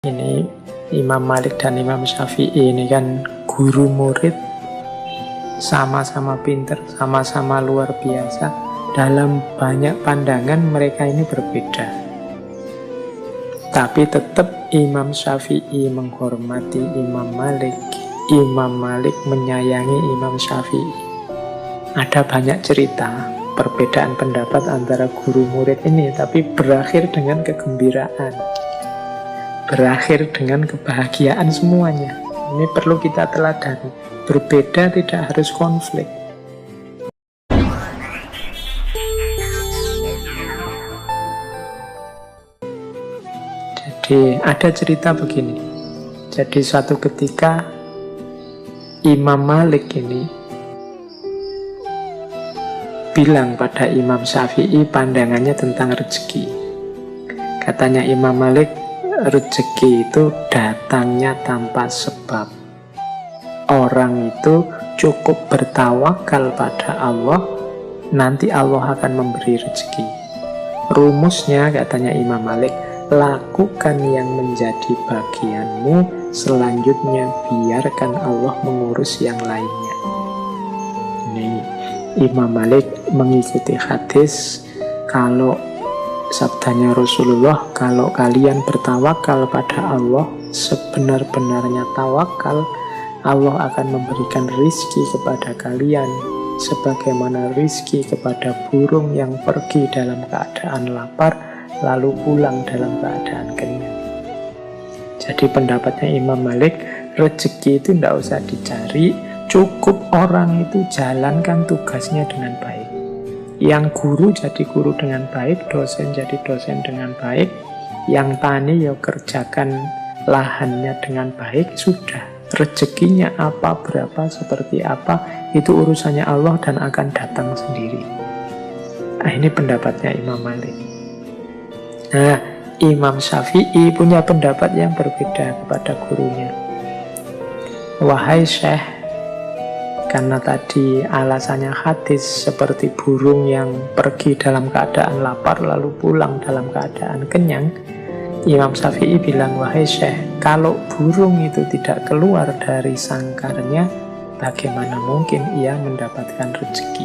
Ini Imam Malik dan Imam Syafi'i ini kan guru murid, sama-sama pinter, sama-sama luar biasa. Dalam banyak pandangan mereka ini berbeda. Tapi tetap Imam Syafi'i menghormati Imam Malik. Imam Malik menyayangi Imam Syafi'i. Ada banyak cerita perbedaan pendapat antara guru murid ini, tapi berakhir dengan kegembiraan, berakhir dengan kebahagiaan semuanya. Ini perlu kita teladani. Berbeda tidak harus konflik. Jadi ada cerita begini. Jadi suatu ketika Imam Malik ini bilang pada Imam Syafi'i pandangannya tentang rezeki. Katanya Imam Malik, rezeki itu datangnya tanpa sebab. Orang itu cukup bertawakal pada Allah, nanti Allah akan memberi rezeki. Rumusnya, katanya Imam Malik, lakukan yang menjadi bagianmu, selanjutnya biarkan Allah mengurus yang lainnya. Ini Imam Malik mengikuti hadis, kalau sabdanya Rasulullah, kalau kalian bertawakal pada Allah sebenar-benarnya tawakal, Allah akan memberikan rizki kepada kalian sebagaimana rizki kepada burung yang pergi dalam keadaan lapar lalu pulang dalam keadaan kenyang. Jadi pendapatnya Imam Malik, rezeki itu tidak usah dicari, cukup orang itu jalankan tugasnya dengan baik. Yang guru jadi guru dengan baik, dosen jadi dosen dengan baik, yang tani ya kerjakan lahannya dengan baik, sudah. Rezekinya apa, berapa, seperti apa, itu urusannya Allah dan akan datang sendiri. Nah, ini pendapatnya Imam Malik. Nah, Imam Syafi'i punya pendapat yang berbeda kepada gurunya. Wahai Syekh, karena tadi alasannya hadis seperti burung yang pergi dalam keadaan lapar lalu pulang dalam keadaan kenyang, Imam Syafi'i bilang, wahai Syekh, kalau burung itu tidak keluar dari sangkarnya, bagaimana mungkin ia mendapatkan rezeki?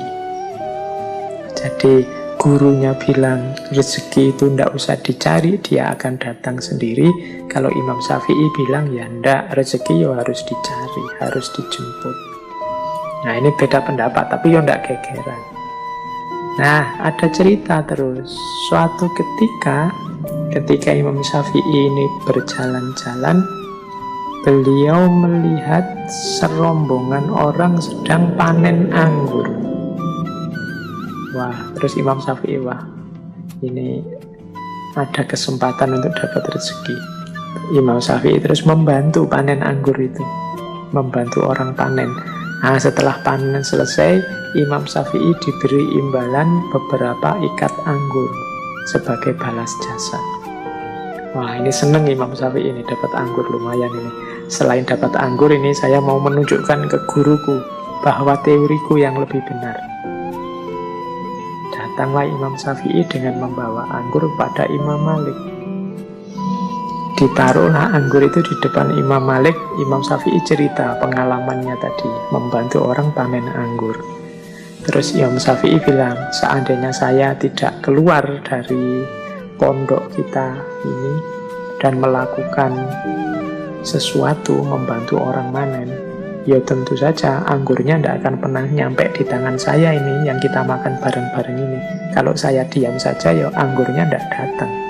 Jadi gurunya bilang rezeki itu tidak usah dicari, dia akan datang sendiri. Kalau Imam Syafi'i bilang, ya ndak, rezeki ya harus dicari, harus dijemput. Nah, ini beda pendapat, tapi ya ndak gegeran. Nah, ada cerita terus. Suatu ketika Imam Syafi'i ini berjalan-jalan, beliau melihat serombongan orang sedang panen anggur. Wah, terus Imam Syafi'i, wah, ini ada kesempatan untuk dapat rezeki. Imam Syafi'i terus membantu panen anggur itu, membantu orang panen. Nah, setelah panen selesai, Imam Syafi'i diberi imbalan beberapa ikat anggur sebagai balas jasa. Wah, ini seneng Imam Syafi'i ini, dapat anggur lumayan ini. Selain dapat anggur ini, saya mau menunjukkan ke guruku bahwa teoriku yang lebih benar. Datanglah Imam Syafi'i dengan membawa anggur pada Imam Malik. Ditaruhlah anggur itu di depan Imam Malik. Imam Syafi'i cerita pengalamannya tadi, membantu orang panen anggur. Terus Imam Syafi'i bilang, seandainya saya tidak keluar dari pondok kita ini dan melakukan sesuatu, membantu orang manen, ya tentu saja anggurnya tidak akan pernah nyampe di tangan saya ini, yang kita makan bareng-bareng ini. Kalau saya diam saja, ya anggurnya tidak datang.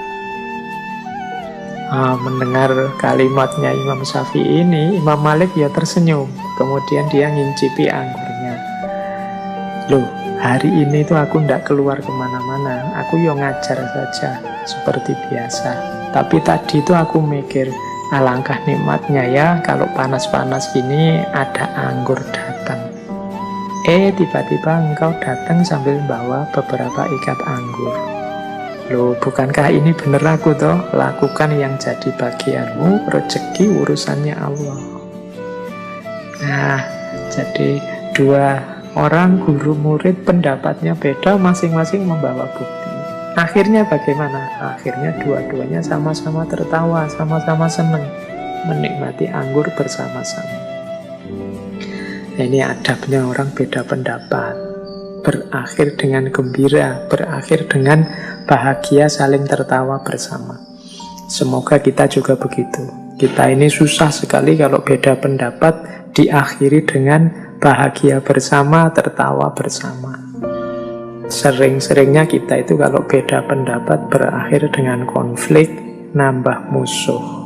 Mendengar kalimatnya Imam Syafi'i ini, Imam Malik ya tersenyum. Kemudian dia ngincipi anggurnya. Loh, hari ini tuh aku ndak keluar kemana-mana, aku yo ngajar saja seperti biasa. Tapi tadi tuh aku mikir, alangkah nikmatnya ya kalau panas-panas gini ada anggur datang. Tiba-tiba engkau datang sambil bawa beberapa ikat anggur. Loh, bukankah ini bener aku toh? Lakukan yang jadi bagianmu, rezeki urusannya Allah. Nah, jadi dua orang guru murid pendapatnya beda, masing-masing membawa bukti. Akhirnya bagaimana? Akhirnya dua-duanya sama-sama tertawa, sama-sama senang, menikmati anggur bersama-sama. Nah, ini adabnya orang beda pendapat. Berakhir dengan gembira, berakhir dengan bahagia, saling tertawa bersama. Semoga kita juga begitu. Kita ini susah sekali kalau beda pendapat diakhiri dengan bahagia bersama, tertawa bersama. Sering-seringnya kita itu kalau beda pendapat berakhir dengan konflik, nambah musuh.